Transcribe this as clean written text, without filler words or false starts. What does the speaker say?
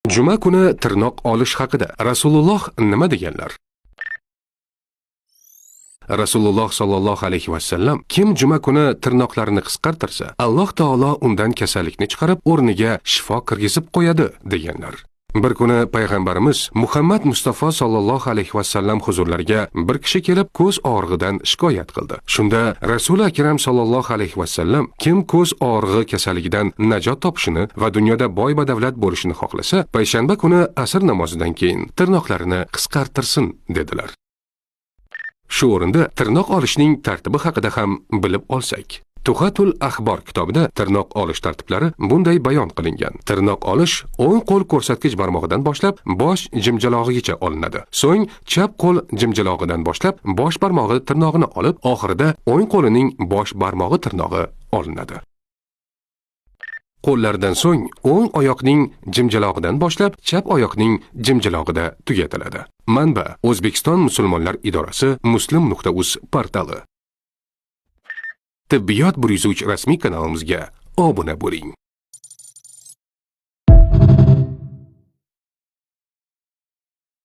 Juma kuni tirnoq olish haqida Rasululloh nima deganlar? Rasululloh sallallohu alayhi vasallam kim juma kuni tirnoqlarini qisqartirsa, Alloh taolo undan kasallikni chiqarib, o'rniga shifo kirgizib qo'yadi deganlar. Bir kuni payg'ambarimiz Muhammad Mustafa sallallohu alayhi vasallam huzurlariga bir kishi kelib ko'z og'rig'idan shikoyat qildi. Shunda Rasul akram sallallohu alayhi vasallam kim ko'z og'rig'i kasalligidan najot topishini va dunyoda boy badavlat bo'lishini xohlasa, payshanba kuni asr namozidan keyin tirnoqlarini qisqartirsin dedilar. Shu o'rinda tirnoq olishning tartibi haqida ham bilib olsak. Tuhatul Axbor kitobida tirnoq olish tartiblari bunday bayon qilingan. Tirnoq olish o'ng qo'l ko'rsatkich barmog'idan boshlab bosh jimjalog'igacha olinadi. So'ng chap qo'l jimjalog'idan boshlab bosh barmog'i tirnog'ini olib, oxirida o'ng qo'lining bosh barmog'i tirnog'i olinadi. Qo'llardan so'ng o'ng oyoqning jimjalog'idan boshlab chap oyoqning jimjalog'ida tugatiladi. Manba: O'zbekiston musulmonlar idorasi, muslim.uz portali. Tibbiyot _ rasmiy kanalimizga obuna bo'ling.